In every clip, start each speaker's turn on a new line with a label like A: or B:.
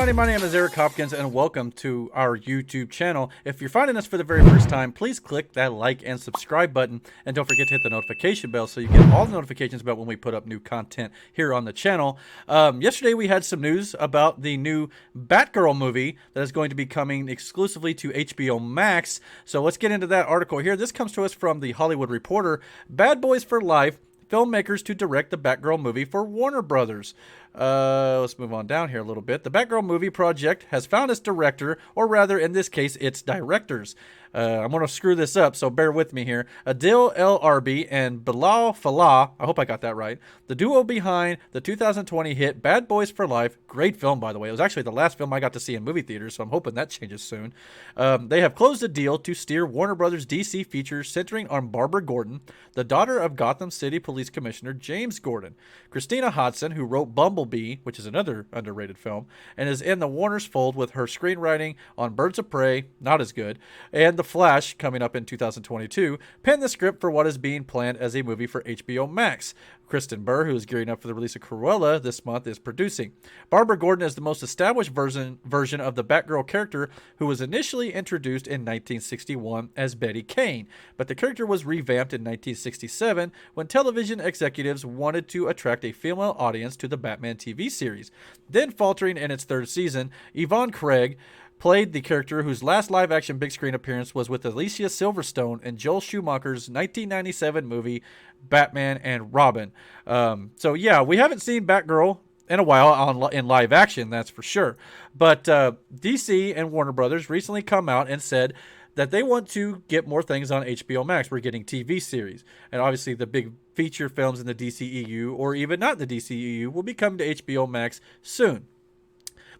A: everybody, my name is Eric Hopkins and welcome to our YouTube channel. If you're finding us for the very first time, please click that like and subscribe button and don't forget to hit the notification bell so you get all the notifications about when we put up new content here on the channel. Yesterday we had some news about the new Batgirl movie that is going to be coming exclusively to HBO Max. So let's get into that article here. This comes to us from the Hollywood Reporter. Bad Boys for Life, filmmakers to direct the Batgirl movie for Warner Brothers. Let's move on down here a little bit. The Batgirl movie project has found its director, or rather, in this case, its directors. I'm going to screw this up, so bear with me here. Adil El Arbi and Bilal Fallah, I hope I got that right, the duo behind the 2020 hit Bad Boys for Life. Great film, by the way. It was actually the last film I got to see in movie theaters, so I'm hoping that changes soon. They have closed a deal to steer Warner Brothers' DC features centering on Barbara Gordon, the daughter of Gotham City Police Commissioner James Gordon. Christina Hodson, who wrote Bumblebee, which is another underrated film, and is in the Warner's fold with her screenwriting on Birds of Prey, not as good, and The Flash, coming up in 2022, penned the script for what is being planned as a movie for HBO Max. Kristen Burr, who is gearing up for the release of Cruella this month, is producing. Barbara Gordon is the most established version of the Batgirl character, who was initially introduced in 1961 as Betty Kane, but the character was revamped in 1967 when television executives wanted to attract a female audience to the Batman TV series. Then faltering in its third season, Yvonne Craig played the character whose last live-action big-screen appearance was with Alicia Silverstone in Joel Schumacher's 1997 movie Batman and Robin. So yeah, we haven't seen Batgirl in a while in live action, that's for sure. But DC and Warner Brothers recently come out and said that they want to get more things on HBO Max. We're getting TV series. And obviously the big feature films in the DCEU, or even not the DCEU, will be coming to HBO Max soon.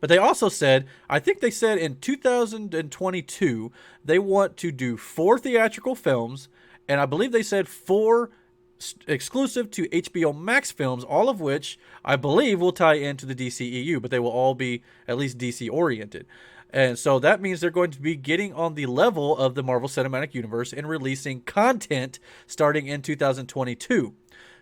A: But they also said, I think they said in 2022, they want to do 4 theatrical films, and I believe they said 4 exclusive to HBO Max films, all of which I believe will tie into the DCEU, but they will all be at least DC oriented. And so that means they're going to be getting on the level of the Marvel Cinematic Universe and releasing content starting in 2022.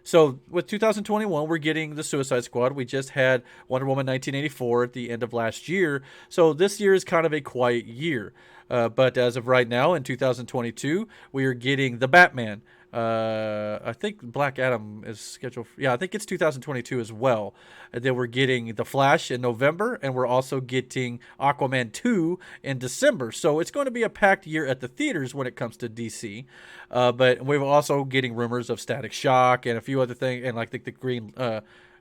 A: So with 2021, we're getting the Suicide Squad. We just had Wonder Woman 1984 at the end of last year. So this year is kind of a quiet year. But as of right now, in 2022, we are getting the Batman. I think Black Adam is scheduled for, I think it's 2022 as well. And then we're getting The Flash in November, and we're also getting Aquaman 2 in December. So it's going to be a packed year at the theaters when it comes to DC. But we're also getting rumors of Static Shock and a few other things, and like the Green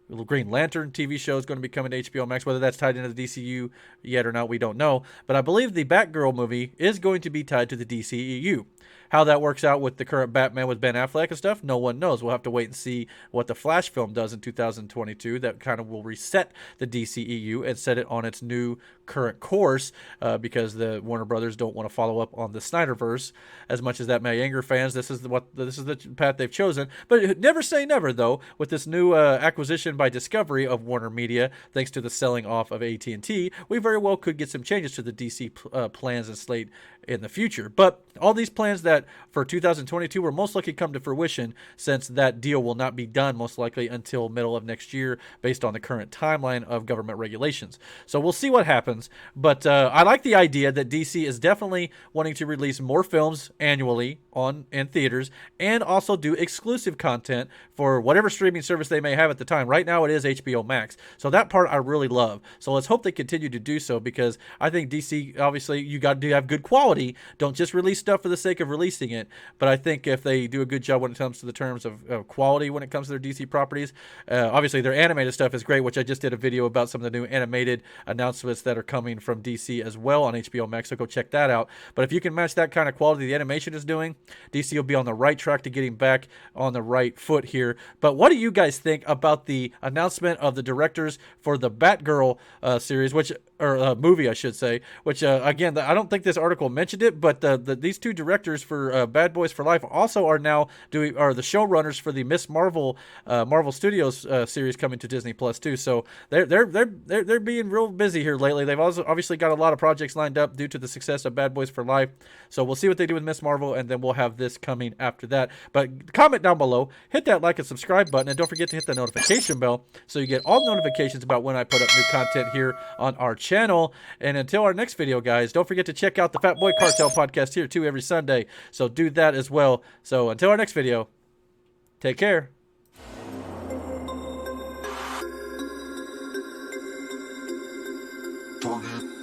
A: Lantern TV show is going to be coming to HBO Max. Whether that's tied into the DCU yet or not, we don't know. But I believe the Batgirl movie is going to be tied to the DCEU. How that works out with the current Batman with Ben Affleck and stuff, no one knows. We'll have to wait and see what the Flash film does in 2022. That kind of will reset the DCEU and set it on its new current course, because the Warner Brothers don't want to follow up on the Snyderverse. As much as that may anger fans, this is the path they've chosen. But never say never, though. With this new acquisition by Discovery of Warner Media, thanks to the selling off of AT&T, we very well could get some changes to the DC plans and slate in the future. But all these plans that for 2022 will most likely come to fruition, since that deal will not be done most likely until middle of next year based on the current timeline of government regulations. So we'll see what happens. But I like the idea that DC is definitely wanting to release more films annually in theaters, and also do exclusive content for whatever streaming service they may have at the time. Right now it is HBO Max. So that part I really love. So let's hope they continue to do so, because I think DC, obviously, you got to have good quality. Don't just release stuff for the sake of releasing it. But I think if they do a good job when it comes to the terms of quality when it comes to their DC properties, obviously their animated stuff is great, which I just did a video about some of the new animated announcements that are coming from DC as well on HBO Max, so go check that out. But if you can match that kind of quality the animation is doing, DC will be on the right track to getting back on the right foot here. But what do you guys think about the announcement of the directors for the Batgirl series, or movie, I should say, which again, I don't think this article mentioned it, but these two directors for Bad Boys for Life also are now the showrunners for the Miss Marvel Marvel Studios series coming to Disney Plus too. So they're being real busy here lately. They've also obviously got a lot of projects lined up due to the success of Bad Boys for Life. So we'll see what they do with Miss Marvel, and then we'll have this coming after that. But comment down below, hit that like and subscribe button, and don't forget to hit the notification bell so you get all notifications about when I put up new content here on our channel. channel. And until our next video, guys, don't forget to check out the Fat Boy Cartel podcast here too every Sunday. So do that as well. So until our next video, take care.
B: Target